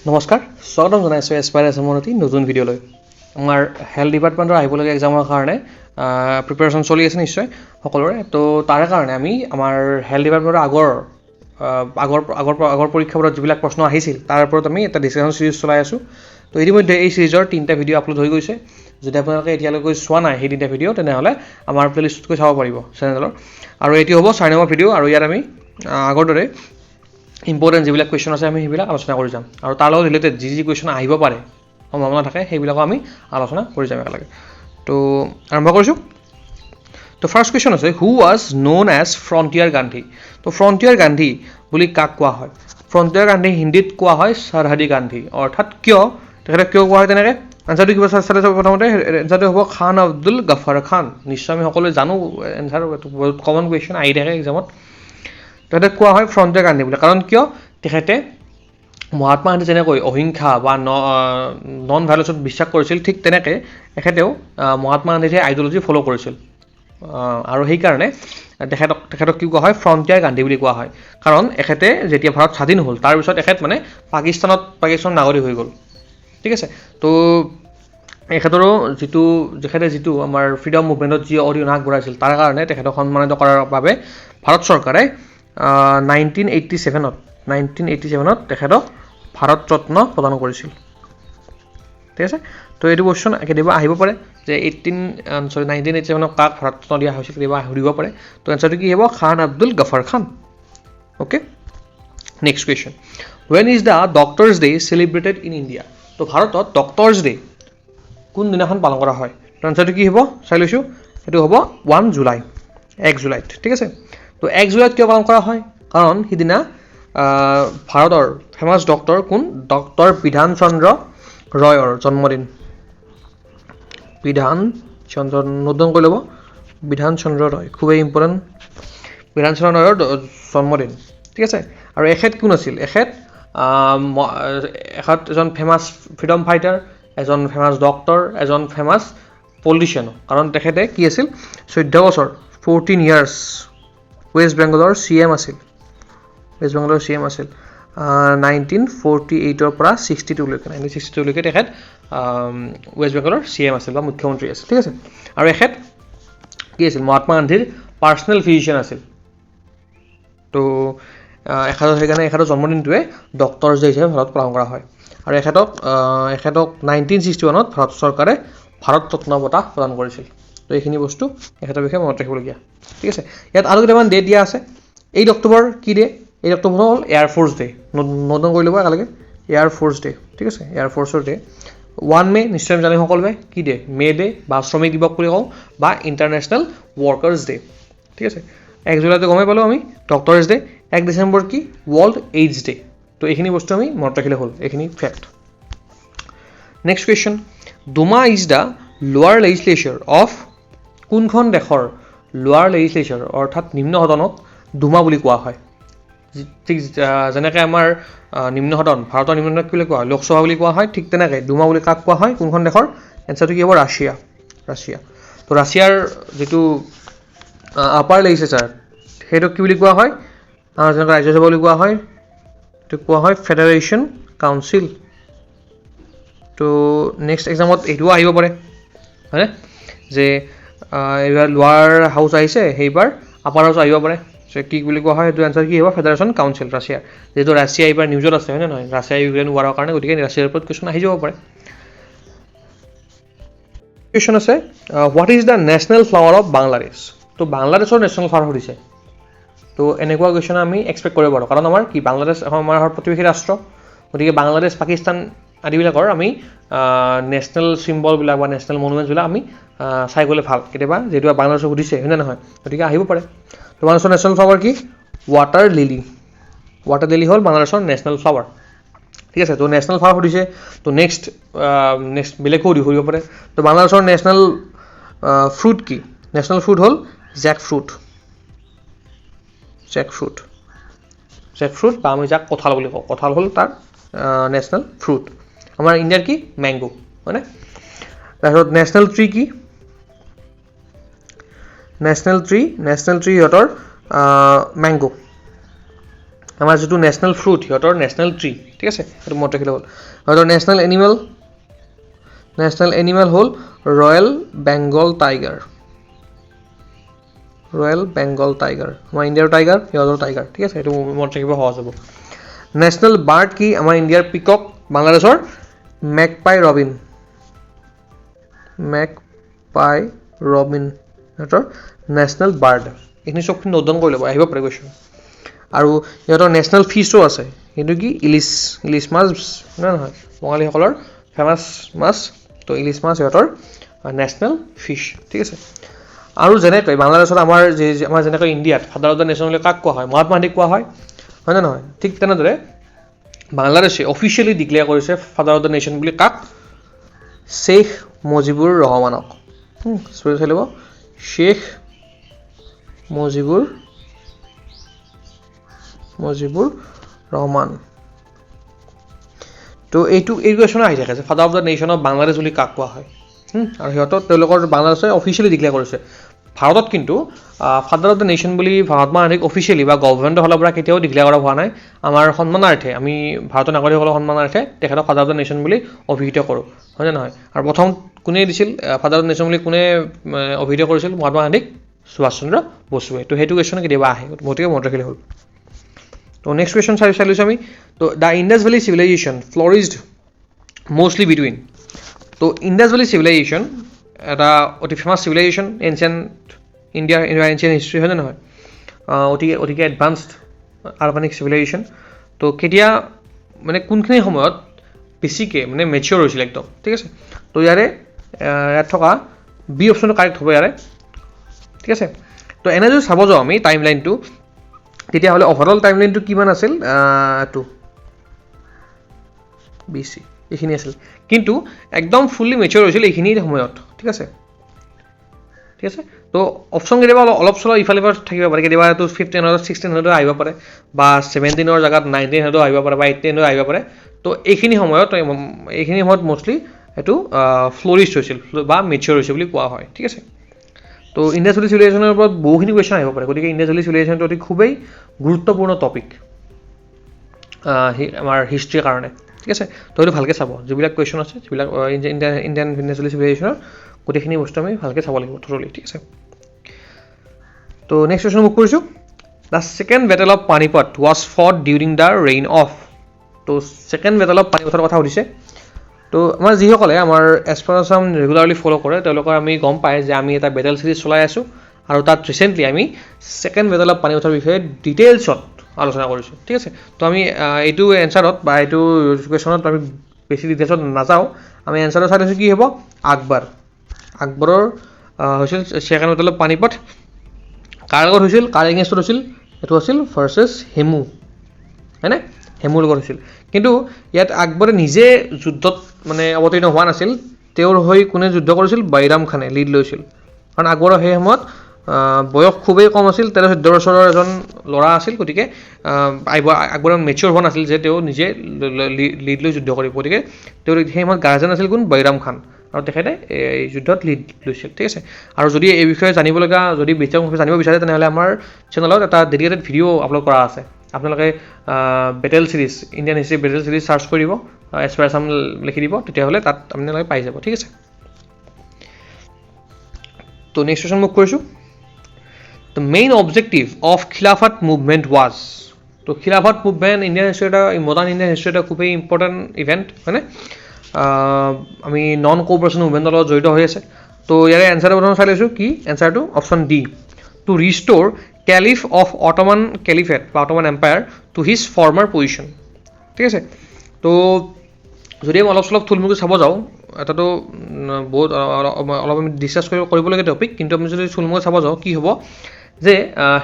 নমস্কাৰ স্বাগতম জনাইছোঁ এছপায়াৰ আছামতি নতুন ভিডিঅ'লৈ আমাৰ হেল্থ ডিপাৰ্টমেণ্টৰ আহিবলগীয়া এক্সামৰ কাৰণে প্ৰিপাৰেশ্যন চলি আছে নিশ্চয় সকলোৰে তো তাৰে কাৰণে আমি আমাৰ হেল্থ ডিপাৰ্টমেণ্টৰ আগৰ পৰীক্ষাবোৰত যিবিলাক প্ৰশ্ন আহিছিল তাৰ ওপৰত আমি এটা ডিছকাশ্যন চিৰিজ চলাই আছোঁ তো ইতিমধ্যে এই চিৰিজৰ 3টা ভিডিঅ' আপলোড হৈ গৈছে যদি আপোনালোকে এতিয়ালৈকে চোৱা নাই সেই 3টা ভিডিঅ' তেনেহ'লে আমাৰ প্লেলিষ্টত গৈ চাব পাৰিব চেনেলৰ আৰু এটি হ'ব 4 নম্বৰ ভিডিঅ' আৰু ইয়াত আমি আগৰ দৰে ইম্পৰ্টেণ্ট যিবিলাক কুৱেশ্যন আছে আমি সেইবিলাক আলোচনা কৰি যাম আৰু তাৰ লগত ৰিলেটেড যি কুৱেশ্যন আহিব পাৰে সম্ভাৱনা থাকে সেইবিলাকো আমি আলোচনা কৰি যাম একেলগে তো আৰম্ভ কৰিছোঁ তো ফাৰ্ষ্ট কুৱেশ্যন আছে who was known as frontier Gandhi তো ফ্ৰণ্টিয়াৰ গান্ধী বুলি কাক কোৱা হয় ফ্ৰণ্টিয়াৰ গান্ধী হিন্দীত কোৱা হয় সৰহদী গান্ধী অৰ্থাৎ তেখেতক কিয় কোৱা হয় তেনেকৈ এনচাৰটো কিবা চালে প্ৰথমতে এনচাৰটো হ'ব খান আব্দুল গফৰ খান নিশ্চয় আমি সকলোৱে জানো এনচাৰ বহুত কমন কুৱেশ্যন আহি থাকে এক্সামত তেখেতক কোৱা হয় ফ্ৰণ্টিয়াৰ গান্ধী বুলি কাৰণ কিয় তেখেতে মহাত্মা গান্ধী যেনেকৈ অহিংসা বা নন ভায়লেন্সত বিশ্বাস কৰিছিল ঠিক তেনেকৈ এখেতেও মহাত্মা গান্ধীৰ আইডিঅ'লজি ফ'ল' কৰিছিল আৰু সেইকাৰণে তেখেতক কি কোৱা হয় ফ্ৰণ্টিয়াৰ গান্ধী বুলি কোৱা হয় কাৰণ এখেতে যেতিয়া ভাৰত স্বাধীন হ'ল তাৰপিছত এখেত মানে পাকিস্তানৰ নাগৰিক হৈ গ'ল ঠিক আছে তো এখেতৰো তেখেতে যিটো আমাৰ ফ্ৰীডম মুভমেণ্টত যি অৰিহণা আগবঢ়াইছিল তাৰ কাৰণে তেখেতক সন্মানিত কৰাৰ বাবে ভাৰত চৰকাৰে 1987ত তেখেতক ভাৰত ৰত্ন প্ৰদান কৰিছিল ঠিক আছে তো এইটো কুৱেশ্যন কেতিয়াবা আহিব পাৰে যে 1987ত কাক ভাৰত ৰত্ন দিয়া হৈছিল কেতিয়াবা সুধিব পাৰে তো এনচাৰটো কি হ'ব Khan Abdul Gaffar Khan okay next question when is the doctors day celebrated in India তো ভাৰতত ডক্টৰ্ছ ডে কোন দিনাখন পালন কৰা হয় তো এনচাৰটো কি হ'ব চাই লৈছোঁ সেইটো হ'ব 1 জুলাইত ঠিক আছে তো 1 জুলাইত কিয় পালন কৰা হয় কাৰণ সিদিনা ভাৰতৰ ফেমাছ ডক্টৰ কোন ডক্টৰ বিধান চন্দ্ৰ ৰয়ৰ জন্মদিন নোট কৰি ল'ব বিধান চন্দ্ৰ ৰয় খুবেই ইম্পৰ্টেণ্ট বিধান চন্দ্ৰ ৰয়ৰ জন্মদিন ঠিক আছে আৰু এখেত কোন আছিল এখেত এজন ফেমাছ ফ্ৰীডম ফাইটাৰ এজন ফেমাছ ডক্টৰ এজন ফেমাছ পলিটিচিয়ানো কাৰণ তেখেতে কি আছিল 14 বছৰ 14 ইয়াৰ্ছ ৱেষ্ট বেংগলৰ CM আছিল 1948ৰ পৰা 1962লৈকে তেখেত ৱেষ্ট বেংগলৰ CM আছিল বা মুখ্যমন্ত্ৰী আছিল ঠিক আছে আৰু এখেত কি আছিল মহাত্মা গান্ধীৰ পাৰ্চনেল ফিজিচিয়ান আছিল তো সেইকাৰণে এখেতৰ জন্মদিনটোৱে ডক্টৰ্ছ ডে হিচাপে ভাৰতত পালন কৰা হয় আৰু এখেতক 1961ত ভাৰত চৰকাৰে ভাৰত ৰত্ন বঁটা প্ৰদান কৰিছিল তো এইখিনি বস্তু এখেতৰ বিষয়ে মনত ৰাখিবলগীয়া ঠিক আছে ইয়াত আৰু কেইটামান ডেট দিয়া আছে 8 অক্টোবৰ কি ডে 8 অক্টোবৰ হ'ল এয়াৰফ'ৰ্চ ডে নোট কৰি ল'ব একেলগে এয়াৰফ'ৰ্চ ডে ঠিক আছে এয়াৰফ'ৰ্চৰ ডে 1 মে নিশ্চয় আমি জানো সকলোৱে কি ডে মে ডে বা শ্ৰমিক দিৱস বুলি কওঁ বা ইণ্টাৰনেশ্যনেল ৱৰ্কাৰ্ছ ডে ঠিক আছে 1 জুলাইতে গমেই পালোঁ আমি ডক্টৰ্ছ ডে 1 ডিচেম্বৰ কি ৱৰ্ল্ড এইডছ ডে তো এইখিনি বস্তু আমি মনত ৰাখিলে হ'ল এইখিনি fact next question Duma is the lower legislature of কোনখন দেশৰ লোৱাৰ লেজিছলেচাৰ অৰ্থাৎ নিম্ন সদনক ডুমা বুলি কোৱা হয় ঠিক যেনেকৈ আমাৰ নিম্ন সদন ভাৰতৰ নিম্ন সদনক কি বুলি কোৱা হয় লোকসভা বুলি কোৱা হয় ঠিক তেনেকৈ ডুমা বুলি কাক কোৱা হয় কোনখন দেশৰ এনচাৰটো কি হ'ব ৰাছিয়া তো ৰাছিয়াৰ যিটো আপাৰ লেজিছলেচাৰ সেইটোক কি বুলি কোৱা হয় যেনেকৈ ৰাজ্যসভা বুলি কোৱা হয় এইটো কোৱা হয় ফেডাৰেশ্যন কাউন্সিল তো নেক্সট এক্সামত এইটোও আহিব পাৰে হয়নে যে এইবাৰ লোৱাৰ হাউচ আহিছে সেইবাৰ আপাৰ হাউচ আহিব পাৰে কি বুলি কোৱা হয় সেইটো এনচাৰ কি হ'ব ফেডাৰেশ্যন কাউন্সিল ৰাছিয়াৰ যিহেতু ৰাছিয়া এইবাৰ নিউজত আছে হয়নে নহয় ৰাছিয়া ইউক্ৰেইন ৱাৰৰ কাৰণে গতিকে ৰাছিয়াৰ ওপৰত কুৱেশ্যন আহি যাব পাৰে কুৱেশ্যন আছে what is the national flower of Bangladesh তো বাংলাদেশৰ নেশ্যনেল ফ্লাৱাৰ সুধিছে তো এনেকুৱা কুৱেশ্যন আমি এক্সপেক্ট কৰিব পাৰোঁ কাৰণ আমাৰ কি বাংলাদেশ আমাৰ প্ৰতিবেশী ৰাষ্ট্ৰ গতিকে বাংলাদেশ পাকিস্তান আদিবিলাকৰ আমি নেশ্যনেল চিম্বলবিলাক বা নেশ্যনেল মনুমেণ্টছবিলাক আমি চাই গ'লে ভাল কেতিয়াবা যিহেতু বাংলাদেশক সুধিছে হয়নে নহয় গতিকে আহিব পাৰে তো বাংলাদেশৰ নেশ্যনেল ফ্লাৱাৰ কি ৱাটাৰ লিলি হ'ল বাংলাদেশৰ নেশ্যনেল ফ্লাৱাৰ ঠিক আছে তো নেশ্যনেল ফ্লাৱাৰ সুধিছে তো নেক্সট বেলেগো সুধিব পাৰে তো বাংলাদেশৰ নেশ্যনেল ফ্ৰুট কি নেশ্যনেল ফ্ৰুট হ'ল জেক ফ্ৰুট বা আমি যাক কঁঠাল বুলি কওঁ কঁঠাল হ'ল তাৰ নেশ্যনেল ফ্ৰুট আমাৰ ইণ্ডিয়াৰ কি মেংগো হয়নে তাৰপিছত নেশ্যনেল ট্ৰী কি নেশ্যনেল ট্ৰী সিহঁতৰ মেংগো আমাৰ যেটো নেশনাল ফ্ৰুট সিহঁতৰ নেশনাল ট্ৰি ঠিক আছে এটো মনত ৰাখিলে হ'ল সিহঁতৰ নেশনাল এনিমেল হ'ল ৰয়েল বেংগল টাইগাৰ আমাৰ ইণ্ডিয়াৰ টাইগাৰ সিহঁতৰ টাইগাৰ ঠিক আছে এটো মনত ৰাখিব সহজ হ'ব নেশনাল বাৰ্ড কি আমাৰ ইণ্ডিয়াৰ পিকক বাংলাদেশৰ মেকপাই ৰবিন সিহঁতৰ নেশনাল বাৰ্ড এইখিনি চব নোট ডাউন কৰি ল'ব আহিব পাৰে কোৱেশ্চন আৰু সিহঁতৰ নেশনাল ফিছো আছে কিন্তু কি ইলিছ মাছ নহয় বঙালীসকলৰ ফেমাছ মাছ তো ইলিছ মাছ সিহঁতৰ নেশনাল ফিছ ঠিক আছে আৰু যেনেকৈ বাংলাদেশত আমাৰ যেনেকৈ ইণ্ডিয়াত ফাদাৰ অফ দ্য নেশ্যন বুলি কাক কোৱা হয় মহাত্মা গান্ধীক কোৱা হয় নে নহয় ঠিক তেনেদৰে বাংলাদেশে অফিচিয়েলি ডিক্লেয়াৰ কৰিছে ফাদাৰ অফ দ্য নেশ্যন বুলি কাক শ্বেখ মুজিবুৰ ৰহমানক স্পেল চাই ল'ব শ্বেখ মুজিবুৰ ৰহমান তো এই কোৱেশ্চন আহি থাকে যে father of the nation of Bangladesh বুলি কাক কোৱা হয় আৰু তেওঁলোকৰ বাংলাদেশে অফিচিয়েলি ডিক্লেয়াৰ কৰিছে ভাৰতত কিন্তু ফাদাৰ অফ দ্য নেশ্যন বুলি মহাত্মা গান্ধীক অফিচিয়েলি বা গভৰ্ণমেণ্টৰ ফালৰ পৰা কেতিয়াও ডিক্লেয়াৰ কৰা হোৱা নাই আমাৰ সন্মানাৰ্থে আমি ভাৰতৰ নাগৰিকসকলৰ সন্মানাৰ্থে তেখেতক ফাদাৰ অফ দ্য নেশ্যন বুলি অভিহিত কৰোঁ হয়নে নহয় আৰু প্ৰথম কোনে দিছিল ফাদাৰ অফ দ্য নেশ্যন বুলি কোনে অভিহিত কৰিছিল মহাত্মা গান্ধীক সুভাষ চন্দ্ৰ বসুৱে তো সেইটো কুৱেশ্যন কেতিয়াবা আহে গতিকে মনত ৰাখিলে হ'ল তো নেক্সট কুৱেশ্যন চাই লৈছোঁ আমি তো the Indus valley civilisation flourished mostly between তো ইণ্ডাছ ভেলী চিভিলাইজেশ্যন এটা অতি ফেমাছ চিভিলাইজেশ্যন এনচিয়েণ্ট ইণ্ডিয়াৰ এনচিয়েণ্ট হিষ্ট্ৰী হয়নে নহয় অতিকে এডভান্সড আৰবানিক চিভিলাইজেশ্যন তো কেতিয়া মানে কোনখিনি সময়ত বেছিকৈ মানে মেচিয়ৰ হৈছিল একদম ঠিক আছে তো ইয়াত থকা বি অপশ্যনটো কাৰেক্ট হ'ব ইয়াৰে ঠিক আছে তো এনে যদি চাব যাওঁ আমি টাইম লাইনটো তেতিয়াহ'লে অভাৰঅল টাইম লাইনটো কিমান আছিল এইটো BC এইখিনি আছিল কিন্তু একদম ফুল্লি মেচিয়ৰ হৈছিল এইখিনি সময়ত ঠিক আছে তো অপশ্যন কেতিয়াবা অলপ চলপ ইফালে থাকিব পাৰে কেতিয়াবা এইটো 1500 1600 আহিব পাৰে বা 17ৰ জেগাত 1900 আহিব পাৰে বা 1800 আহিব পাৰে তো এইখিনি সময়ত মষ্টলি এইটো ফ্লৰিষ্ট হৈছিল বা মেচিয়ৰ হৈছিল বুলি কোৱা হয় ঠিক আছে তো ইণ্ডাছ ভেলী চিভিলাইজেশ্যনৰ ওপৰত বহুখিনি কুৱেশ্যন আহিব পাৰে গতিকে ইণ্ডাছ ভেলী চিভিলাইজেশ্যনটো অতি খুবেই গুৰুত্বপূৰ্ণ টপিক আমাৰ হিষ্ট্ৰীৰ কাৰণে ঠিক আছে তো এইটো ভালকৈ চাব যিবিলাক কুৱেশ্যন আছে যিবিলাক ইণ্ডিয়ান ইণ্ডাছ ভেলী চিভিলাইজেশ্যনৰ গোটেইখিনি বস্তু আমি ভালকৈ চাব লাগিব থ'ৰলি ঠিক আছে তো নেক্সট কুৱেশ্যন মুখ কৰিছোঁ the second battle of Panipat was fought during the reign of তো ছেকেণ্ড বেটেল অফ পানিপটৰ কথা সুধিছে তো আমাৰ যিসকলে আমাৰ এছপাৰেশ্যন ৰেগুলাৰলি ফ'ল' কৰে তেওঁলোকৰ আমি গম পায় যে আমি এটা বেটেল চিৰিজ চলাই আছোঁ আৰু তাত ৰিচেণ্টলি আমি ছেকেণ্ড বেটেল অফ পানিপটৰ বিষয়ে ডিটেইলছত আলোচনা কৰিছোঁ ঠিক আছে তো আমি এইটো এনচাৰত বা এইটো কুৱেশ্যনত আমি বেছি ডিটেইলছত নাযাওঁ আমি এনচাৰত চাই লৈছোঁ কি হ'ব আকবৰৰ হৈছিল ছেকেণ্ড বেটেল অফ পানিপট কাৰ লগত হৈছিল কাৰ এগেইনষ্টত হৈছিল এইটো আছিল ভাৰ্চেছ হেমু হয়নে হেমুৰ লগত হৈছিল কিন্তু ইয়াত আকবৰে নিজে যুদ্ধত মানে অৱতীৰ্ণ হোৱা নাছিল তেওঁৰ হৈ কোনে যুদ্ধ কৰিছিল বাইৰাম খানে লিড লৈছিল কাৰণ আকবৰৰ সেই সময়ত বয়স খুবেই কম আছিল 13-14 বছৰৰ এজন ল'ৰা আছিল গতিকে আকবৰৰ মেচিয়ৰ হোৱা নাছিল যে তেওঁ নিজে লিড লৈ যুদ্ধ কৰিব গতিকে তেওঁৰ সেই সময়ত গাৰ্জেন আছিল কোন বাইৰাম খান আৰু তেখেতে এই যুদ্ধত লিড লৈছিল ঠিক আছে আৰু যদি এই বিষয়ে জানিবলগা যদি বিস্তাৰিতভাৱে জানিব বিচাৰে তেনেহ'লে আমাৰ চেনেলত এটা ডেডিকেটেড ভিডিঅ' আপলোড কৰা আছে আপোনালোকে battle series Indian history battle series search কৰিব এছপাৰেশ্যন লিখি দিব তেতিয়াহ'লে তাত আপোনালোকে পাই যাব ঠিক আছে তো নেক্সট কুৱেশ্যন মুখ কৰিছোঁ দ্য মেইন অবজেক্টিভ অফ খিলাফত মুভমেণ্ট ৱাজ তো খিলাফত মুভমেণ্ট ইণ্ডিয়ান হিষ্ট্ৰী এটা মডাৰ্ণ ইণ্ডিয়ান হিষ্ট্ৰী এটা খুবেই ইম্পৰ্টেণ্ট ইভেণ্ট হয়নে আমি নন কোঅপাৰেশ্যন মুভমেণ্টৰ লগত জড়িত হৈ আছে তো ইয়াৰে এনচাৰটো প্ৰথম চাই লৈছোঁ কি এনচাৰটো option D to restore caliph of Ottoman caliphate বা Ottoman empire to his former position ঠিক আছে তো যদি আমি অলপ চলপ থুলমূলকৈ চাব যাওঁ এটাতো বহুত অলপ আমি ডিছকাছ কৰিবলগীয়া টপিক কিন্তু আমি যদি থুলমূলকৈ চাব যাওঁ কি হ'ব যে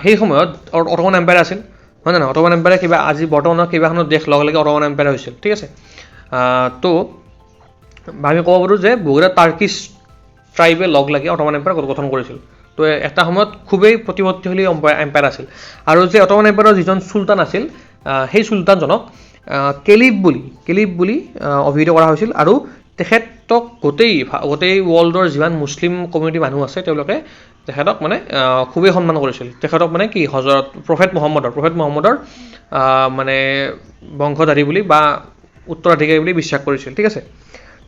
সেই সময়ত অট'মান এম্পায়াৰ আছিল হয় নে নহয় অট'মান এম্পায়াৰে কিবা আজি বৰ্তমানৰ কেইবাখনো দেশ লগে লগে অট'মান এম্পায়াৰ হৈছিল ঠিক আছে তো আমি ক'ব পাৰোঁ যে বহুকেইটা টাৰ্কিছ ট্ৰাইবে লগ লাগি অট'মান এম্পায়াৰ গঠন কৰিছিল তো এটা সময়ত খুবেই প্ৰতিপত্তিশালী এম্পায়াৰ আছিল আৰু যে অট'মান এম্পায়াৰৰ যিজন চুলতান আছিল সেই চুলতানজনক কেলিফ বুলি অভিহিত কৰা হৈছিল আৰু তেখেতক গোটেই ৱৰ্ল্ডৰ যিমান মুছলিম কমিউনিটি মানুহ আছে তেওঁলোকে তেখেতক মানে খুবেই সন্মান কৰিছিল তেখেতক মানে কি হজৰত প্ৰফেট মহম্মদৰ মানে বংশধাৰী বুলি বা উত্তৰাধিকাৰী বুলি বিশ্বাস কৰিছিল ঠিক আছে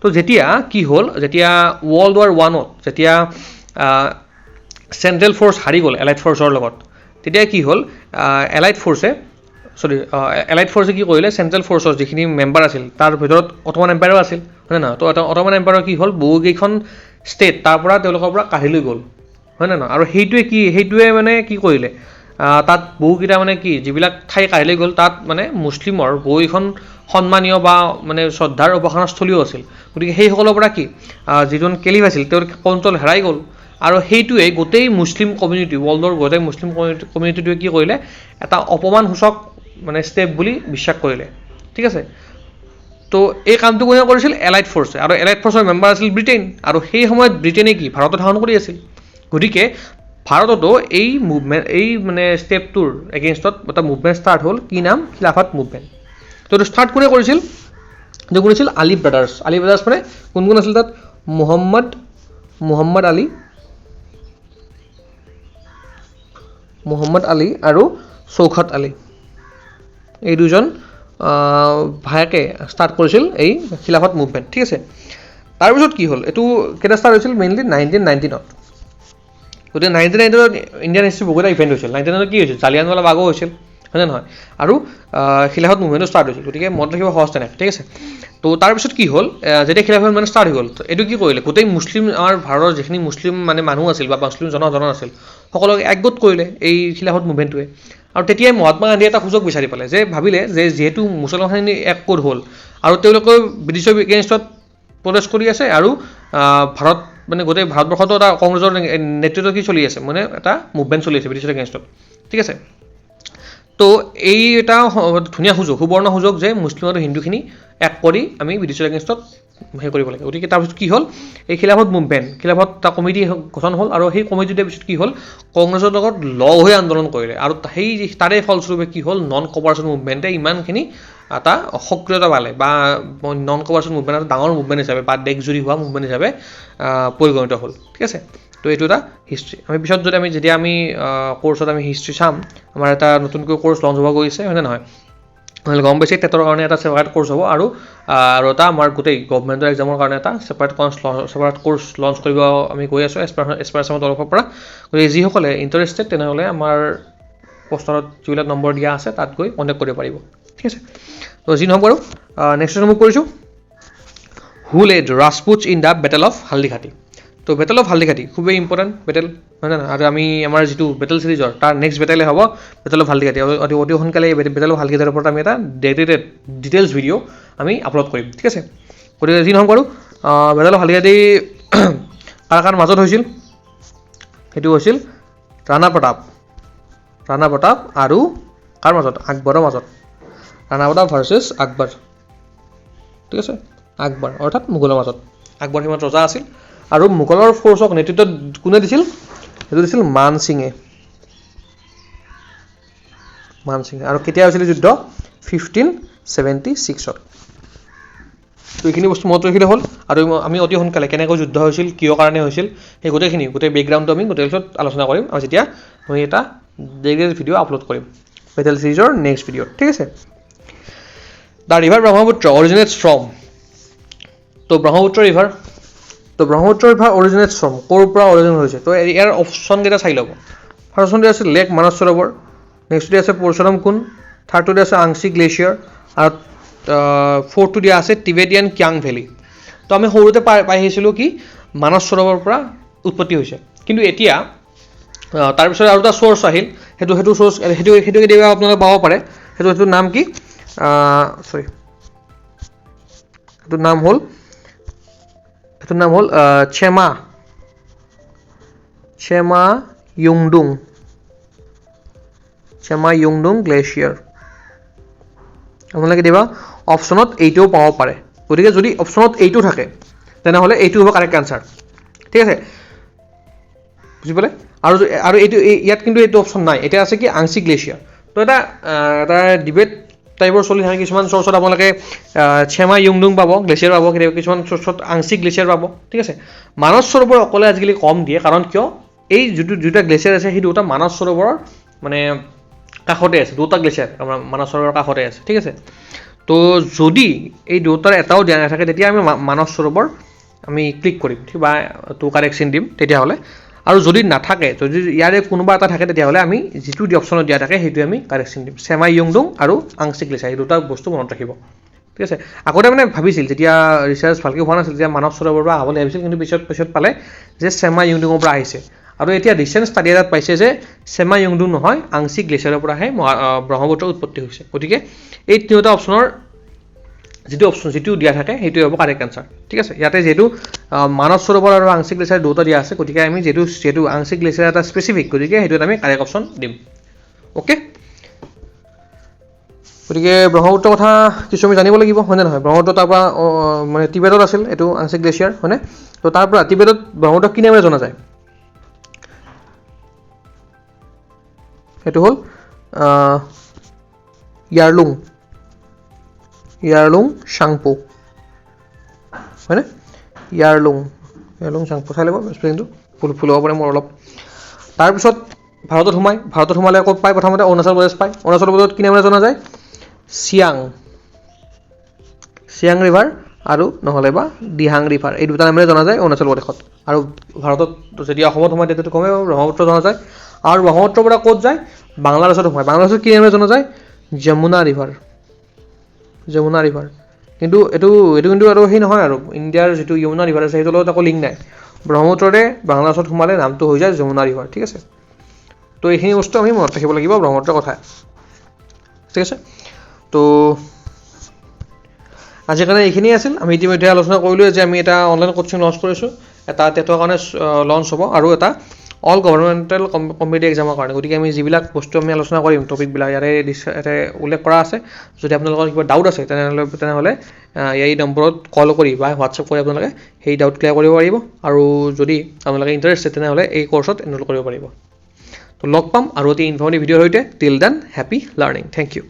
তো যেতিয়া কি হ'ল যেতিয়া ৱৰ্ল্ড ৱাৰ 1ত যেতিয়া চেণ্ট্ৰেল ফ'ৰ্চ হাৰি গ'ল এলাইড ফ'ৰ্চৰ লগত তেতিয়া কি হ'ল এলাইড ফ'ৰ্চে কি কৰিলে চেণ্ট্ৰেল ফ'ৰ্চৰ যিখিনি মেম্বাৰ আছিল তাৰ ভিতৰত অটোমান এম্পায়াৰো আছিল হয়নে নহয় তো অটোমান এম্পায়াৰৰ কি হ'ল বহুকেইখন ষ্টেট তাৰ পৰা তেওঁলোকৰ পৰা কাঢ়ি লৈ গ'ল হয়নে নহয় আৰু সেইটোৱে মানে কি কৰিলে তাত বহুকেইটা মানে কি যিবিলাক ঠাই কাঢ়ি লৈ গ'ল তাত মানে মুছলিমৰ বহুকেইখন সন্মানীয় বা মানে শ্ৰদ্ধাৰ উপাসনাস্থলীও আছিল গতিকে সেইসকলৰ পৰা কি যিজন কেলিফ আছিল তেওঁৰ কণ্ট্ৰল হেৰাই গ'ল আৰু সেইটোৱে গোটেই মুছলিম কমিউনিটি ৱৰ্ল্ডৰ গোটেই মুছলিম কমিউনিটিটোৱে কি কৰিলে এটা অপমানসূচক মানে ষ্টেপ বুলি বিশ্বাস কৰিলে ঠিক আছে তো এই কামটো কোনে কৰিছিল এলাইড ফ'ৰ্চে আৰু এলাইড ফ'ৰ্চৰ মেম্বাৰ আছিল ব্ৰিটেইন আৰু সেই সময়ত ব্ৰিটেইনে কি ভাৰতত শাসন কৰি আছিল গতিকে ভাৰততো এই মানে ষ্টেপটোৰ এগেইনষ্টত এটা মুভমেণ্ট ষ্টাৰ্ট হ'ল কি নাম খিলাফত মুভমেণ্ট তো এইটো ষ্টাৰ্ট কোনে কৰিছিল এইটো কৰিছিল আলী ব্ৰাদাৰ্ছ মানে কোন আছিল তাত মুহাম্মদ আলী আৰু চৌখত আলী এই দুজন ভায়েকে ষ্টাৰ্ট কৰিছিল এই খিলাফত মুভমেণ্ট ঠিক আছে তাৰপিছত কি হ'ল এইটো কেতিয়া ষ্টাৰ্ট হৈছিল মেইনলি 1919ত গতিকে 1919ত ইণ্ডিয়ান হিষ্ট্ৰী বহুত এটা ইভেণ্ট হৈছিল 1919ত কি হৈছিল জালিয়ানৱালা বাগো হৈছিল হয়নে নহয় আৰু খিলাফত মুভমেণ্টটো ষ্টাৰ্ট হৈছিল গতিকে মনত ৰাখিব সহজ তেনেকৈ ঠিক আছে তো তাৰপিছত কি হ'ল যেতিয়া খিলাফত মুভমেণ্ট ষ্টাৰ্ট হৈ গ'ল এইটো কি কৰিলে গোটেই মুছলিম আমাৰ ভাৰতৰ যিখিনি মুছলিম মানে মানুহ আছিল বা মুছলিম জনসাধাৰণ আছিল সকলোকে একগোট কৰিলে এই খিলাফত মুভমেণ্টটোৱে আৰু তেতিয়াই মহাত্মা গান্ধীয়ে এটা সুযোগ বিচাৰি পালে যে ভাবিলে যে যিহেতু মুছলমানখিনি একগোট হ'ল আৰু তেওঁলোকে ব্ৰিটিছৰ এগেইনষ্টত প্ৰটেষ্ট কৰি আছে আৰু ভাৰত মানে গোটেই ভাৰতবৰ্ষতো এটা কংগ্ৰেছৰ নেতৃত্বত কি চলি আছে মানে এটা মুভমেণ্ট চলি আছে ব্ৰিটিছৰ এগেইনষ্টত ঠিক আছে তো এই এটা ধুনীয়া সুযোগ সুবৰ্ণ সুযোগ যে মুছলিম আৰু হিন্দুখিনি এক কৰি আমি ব্ৰিটিছৰ এগেইনষ্টত সেই কৰিব লাগে গতিকে তাৰপিছত কি হ'ল এই খিলাফত এটা কমিটি গঠন হ'ল আৰু সেই কমিটিটোৰ পিছত কি হ'ল কংগ্ৰেছৰ লগত লগ হৈ আন্দোলন কৰিলে আৰু সেই তাৰে ফলস্বৰূপে কি হ'ল নন কপাৰেশ্যন মুভমেণ্টে ইমানখিনি এটা সক্ৰিয়তা পালে বা নন কপাৰেশ্যন মুভমেণ্ট এটা ডাঙৰ মুভমেণ্ট হিচাপে বা দেশজুৰি হোৱা মুভমেণ্ট হিচাপে পৰিগণিত হ'ল ঠিক আছে তো এইটো এটা হিষ্ট্ৰী আমি পিছত যদি যেতিয়া আমি কোৰ্চত আমি হিষ্ট্ৰী চাম আমাৰ এটা নতুনকৈ কোৰ্চ লঞ্চ হ'ব গৈছে হয়নে নহয় গম পাইছে টেটৰ কাৰণে এটা ছেপাৰেট কোৰ্চ হ'ব আৰু এটা আমাৰ গোটেই গভৰ্ণমেণ্টৰ এক্সামৰ কাৰণে এটা ছেপাৰেট কোৰ্চ লঞ্চ কৰিব আমি গৈ আছোঁ এছপাৰেশ্যনৰ তৰফৰ পৰা গতিকে যিসকলে ইণ্টাৰেষ্টেড তেনেহ'লে আমাৰ পোষ্টাৰত যিবিলাক নম্বৰ দিয়া আছে তাত গৈ কণ্টেক্ট কৰিব পাৰিব ঠিক আছে তো যি নহওক বাৰু নেক্সট মই কৰিছোঁ who led Rajputs in the battle of Haldighati তো বেটেল অফ হালদিঘাটি খুবেই ইম্পৰ্টেণ্ট বেটেল হয় নহয় আৰু আমি আমাৰ যিটো বেটেল চিৰিজৰ তাৰ নেক্সট বেটেলে হ'ব বেটেল অফ হালদিঘাটি অতি সোনকালে বেটেল অফ হালদিঘাটিৰ ওপৰত আমি এটা ডিটেইলছ ভিডিঅ' আমি আপলোড কৰিম ঠিক আছে গতিকে যি নহওক বাৰু বেটেল অফ হালদিঘাটি কাৰ মাজত হৈছিল সেইটো হৈছিল ৰাণা প্ৰতাপ আৰু কাৰ মাজত আকবৰৰ মাজত ৰাণা প্ৰতাপ ভাৰ্চেছ আকবৰ ঠিক আছে আকবৰ অৰ্থাৎ মোগলৰ মাজত আকবৰ সিমান ৰজা আছিল আৰু মোগলৰ ফ'ৰ্চক নেতৃত্ব কোনে দিছিল সেইটো দিছিল মান সিঙে আৰু কেতিয়া হৈছিল যুদ্ধ 1576ত তো এইখিনি বস্তু মনত ৰাখিলে হ'ল আৰু আমি অতি সোনকালে কেনেকৈ যুদ্ধ হৈছিল কিয় কাৰণে হৈছিল সেই গোটেই বেকগ্ৰাউণ্ডটো আমি গোটেই পিছত আলোচনা কৰিম আৰু যেতিয়া আমি এটা ডেইলি ভিডিঅ' আপলোড কৰিম বেটেল চিৰিজৰ নেক্সট ভিডিঅ'ত ঠিক আছে দ্য ৰিভাৰ ব্ৰহ্মপুত্ৰ অৰিজিনেটছ ফ্ৰম তো ব্ৰহ্মপুত্ৰ ৰিভাৰ অৰিজিনেটছ ফ্ৰম ক'ৰ পৰা অৰিজিন হৈছে তো ইয়াৰ অপশ্যনকেইটা চাই ল'ব ফাৰ্ষ্ট অপশ্যনটো আছে লেক মানস সৰোবৰ নেক্সটটো আছে পৰশুৰাম কুণ্ড থাৰ্ডটো আছে আংশী গ্লেচিয়াৰ আৰু ফ'ৰ্থটো দিয়া আছে টিবেটিয়ান কিয়াং ভেলী তো আমি সৰুতে পাই আহিছিলোঁ কি মানস সৰোবৰৰ পৰা উৎপত্তি হৈছে কিন্তু এতিয়া তাৰপিছত আৰু এটা চ'ৰ্চ আহিল সেইটো চ'ৰ্চ সেইটো কেতিয়াবা আপোনালোকে পাব পাৰে সেইটো নাম কি সেইটোৰ নাম হ'ল চেমা ইয়ুংডুং গ্লেচিয়াৰ আপোনালোকে কেতিয়াবা অপশ্যনত এইটোও পাব পাৰে গতিকে যদি অপশ্যনত এইটো থাকে তেনেহ'লে এইটো হ'ব কাৰেক্ট আনচাৰ ঠিক আছে বুজি পালে আৰু এইটো ইয়াত কিন্তু এইটো অপশ্যন নাই এতিয়া আছে কি আংশী গ্লেচিয়াৰ তো এটা ডিবেট টাইপৰ চলি থাকে কিছুমান চ'ৰ্চত আপোনালোকে চেমা ইয়ুংডুং পাব গ্লেচিয়াৰ পাব কেতিয়াবা কিছুমান চ'ৰ্চত আংশী গ্লেচিয়াৰ পাব ঠিক আছে মানস সৰোবৰ অকলে আজিকালি কম দিয়ে কাৰণ কিয় এই দুটা গ্লেচিয়াৰ আছে সেই দুটা মানস সৰোবৰৰ মানে কাষতে আছে, দুটা গ্লেচিয়াৰ আমাৰ মানস সৰোবৰৰ কাষতে আছে, ঠিক আছে। তো যদি এই দুটাৰ এটাও দিয়া নাথাকে তেতিয়া আমি মানস সৰোবৰ আমি ক্লিক কৰিম, ঠিক বা টু কাৰেকশ্যন দিম তেতিয়াহ'লে। আৰু যদি নাথাকে, যদি ইয়াৰে কোনোবা এটা থাকে তেতিয়াহ'লে আমি যিটো অপশ্যনত দিয়া থাকে সেইটোৱে আমি কাৰেকশ্যন দিম। চেমাই ইয়ংডুং আৰু আংশিক গ্লেচিয়াৰ এই দুটা বস্তু মনত ৰাখিব, ঠিক আছে। আগতে মানে ভাবিছিল যেতিয়া ৰিচাৰ্চ ভালকৈ হোৱা নাছিল, যেতিয়া মানস সৰোবৰৰ পৰা আহবলৈ ভাবিছিল, কিন্তু পিছত পালে যে চেমাই ইয়ংডুঙৰ পৰা আহিছে। আৰু এতিয়া ৰিচেণ্ট ষ্টাডি এটাত পাইছে যে চেমাই ইয়ংডুং নহয়, আংশিক গ্লেচিয়াৰৰ পৰাহে ব্ৰহ্মপুত্ৰৰ উৎপত্তি হৈছে। গতিকে এই তিনিটা অপশ্যনৰ যিটো দিয়া থাকে সেইটোৱে হ'ব কাৰেক্ট এনচাৰ, ঠিক আছে। ইয়াতে যিহেতু মানস সৰোবৰ আৰু আংশিক গ্লেচিয়াৰ দুটা দিয়া আছে, গতিকে আমি যিহেতু আংশিক গ্লেচিয়াৰ এটা স্পেচিফিক, গতিকে সেইটোত আমি কাৰেক্ট অপশ্যন দিম। অ'কে, গতিকে ব্ৰহ্মপুত্ৰৰ কথা কিছু আমি জানিব লাগিব, হয়নে নহয়। ব্ৰহ্মপুত্ৰ তাৰ পৰা মানে টিবেটত আছিল এইটো আংশিক গ্লেচিয়াৰ, হয়নে। তো তাৰ পৰা টিবেটত ব্ৰহ্মপুত্ৰ কি নামেৰে জনা যায়? সেইটো হ'ল ইয়াৰলুং চাংপো, হয়নে। ইয়াৰলুং চাংপো, চাই ল'ব স্পেলিংটো, ফুল হ'ব পাৰে মোৰ অলপ। তাৰপিছত ভাৰতত সোমালে ক'ত পায়? প্ৰথমতে অৰুণাচল প্ৰদেশ পায়। অৰুণাচল প্ৰদেশত কি নামেৰে জনা যায়? চিয়াং ৰিভাৰ আৰু নহ'লে বা দিহাং ৰিভাৰ, এই দুটা নামেৰে জনা যায় অৰুণাচল প্ৰদেশত। আৰু ভাৰতত যেতিয়া অসমত সোমায় তেতিয়াতো কমেই ব্ৰহ্মপুত্ৰ জনা যায়। আৰু ব্ৰহ্মপুত্ৰৰ পৰা ক'ত যায়? বাংলাদেশত সোমায়। বাংলাদেশত কি নামেৰে জনা যায়? যমুনা ৰিভাৰ। কিন্তু এইটো কিন্তু আৰু সেই নহয় আৰু, ইণ্ডিয়াৰ যিটো যমুনা ৰিভাৰ আছে সেইটোৰ লগত একো লিংক নাই। ব্ৰহ্মপুত্ৰৰে বাংলাদেশত সোমালে নামটো হৈ যায় যমুনা ৰিভাৰ, ঠিক আছে। তো এইখিনি বস্তু আমি মনত ৰাখিব লাগিব ব্ৰহ্মপুত্ৰৰ কথা, ঠিক আছে। তো আজিৰ কাৰণে এইখিনিয়ে আছিল। আমি ইতিমধ্যে আলোচনা কৰিলোঁ যে আমি এটা অনলাইন কোচিং লঞ্চ কৰিছোঁ, এটা টেটৰ কাৰণে লঞ্চ হ'ব আৰু এটা অল গভৰ্ণমেণ্টেল কম্পিটিটিভ এক্সামৰ কাৰণে। গতিকে আমি যিবিলাক বস্তু আমি আলোচনা কৰিম, টপিকবিলাক ইয়াতে উল্লেখ কৰা আছে। যদি আপোনালোকৰ কিবা ডাউট আছে তেনেহ'লে এই নম্বৰত কল কৰি বা হোৱাটছএপ কৰি আপোনালোকে সেই ডাউট ক্লিয়াৰ কৰিব পাৰিব। আৰু যদি আপোনালোকে ইণ্টাৰেষ্টেড তেনেহ'লে এই কৰ্চত এনৰোল কৰিব পাৰিব। তো লগ পাম আৰু অতি ইনফৰ্মেটিভ ভিডিঅ'ৰ সৈতে। Till then, happy learning. Thank U.